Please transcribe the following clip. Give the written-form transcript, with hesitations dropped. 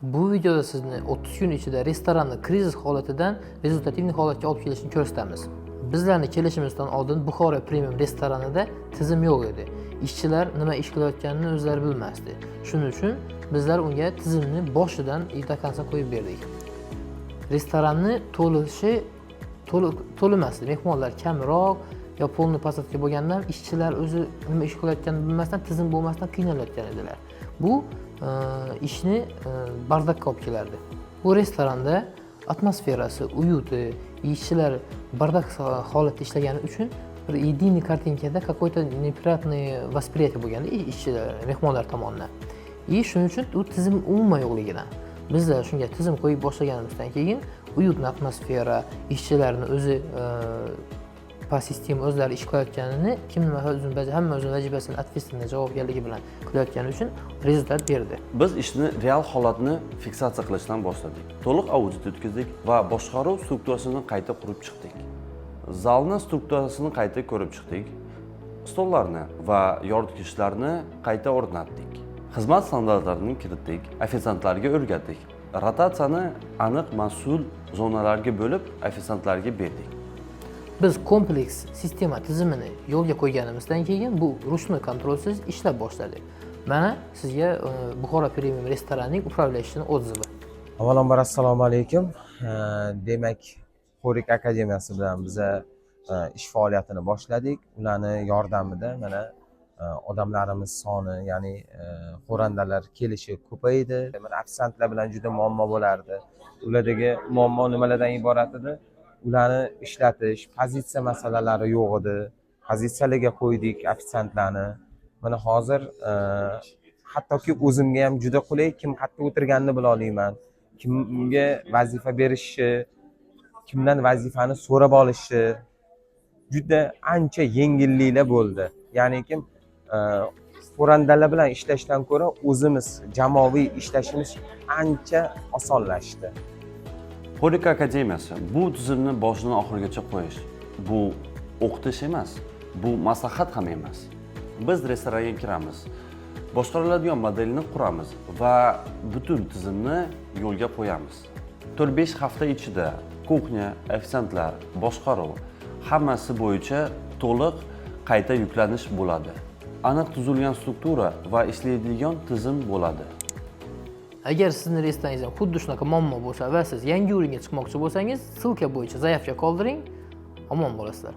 Bu videoda sizni 30 kun ichida restoranni krizis holatidan rezultativ holatga olib kelishni ko'rsatamiz. Bizlarni kelishimizdan oldin Buxoro Premium restoranida tizim yo'q edi. Ishchilar nima ish qilayotganini o'zlari bilmasdi. Shuning uchun bizlar unga tizimni boshidan do konca qo'yib berdik. Restoranni to'limasdi. Mehmonlar kamroq yo polni pasatka bo'lganlar, ishchilar o'zi nima ish qilayotganini bilmasdan, tizim bo'lmasdan qiynalayotgan edilar. Bu ishni bardakka olib kelardi. Bu restoranda atmosferasi, uyuti, ishchilar bardak holatda ishlagani uchun bir единый kartinkada какой-то неприятный восприятие bo'lganda ishchilar, mehmonlar tomonidan. Shuning uchun u tizim umuman yo'qligidan. Bizlar shunga tizim qo'yib boshlaganimizdan keyin uyutli atmosfera, ishchilarni o'zi po sistema o'zlari ish qilayotganini hamma o'z vazifasini ответственный javobgarligi bilan qilayotgani uchun rezultat berdi. Biz ishni real holatni fiksatsiya qilishdan boshladik. To'liq audit o'tkazdik va boshqaruv strukturasini qayta qurib chiqdik. Zalni strukturasini qayta ko'rib chiqdik. Stollarni va yoritgichlarni qayta o'rnatdik. Xizmat standartlarini kiritdik, ofitsiantlarga o'rgatdik. Rotatsiyani aniq mas'ul zonalarga bo'lib, ofitsiantlarga berdik. Biz kompleks sistema tizimini yo'lga qo'yganimizdan keyin bu ruchnoy kontrolsiz ishlab boshladi. Mana sizga Buxoro Premium restoranining upravляющийning отзывы. Avvalambor assalomu alaykum. Demak, Xo'rik akademiyasi bilan biz ish faoliyatini boshladik. Ularning yordamida mana odamlarimiz soni, ya'ni xo'randalar kelishi ko'paydi. Mana ofitsiantlar bilan juda muammo bo'lardi. Ulardagi muammo nimalardan iborat edi? Ularni ishlatish, pozitsiya masalalari yo'q edi. Pozitsiyalarga qo'ydik ofitsiantlarni. Mana hozir hattoki o'zimga ham juda qulay, kim qayerda o'tirganini bila olmayman. Kimga vazifa berishi, kimdan vazifani so'rab olishi juda ancha yengilliklar bo'ldi. Ya'ni kim xo'randalar bilan ishlashdan ko'ra o'zimiz jamoaviy ishlashimiz ancha osonlashdi. Xo'rik akademiyasi bu tizimni boshidan oxirigacha qo'yish. Bu o'qitish emas, bu maslahat ham emas. Biz restoranga kiramiz, boshqariladigan modelni quramiz va butun tizimni yo'lga qo'yamiz. 4-5 hafta ichida kuxnya, ofitsiantlar, boshqaruv hammasi bo'yicha to'liq qayta yuklanish bo'ladi. Aniq tuzilgan struktura va ishlaydigan tizim bo'ladi. Agar sizni restorangizda xuddi shunaqa muammo bo'lsa va siz yangi o'ringa chiqmoqchi bo'lsangiz, ssilka bo'yicha zaявка qoldiring, omon bo'lasizlar.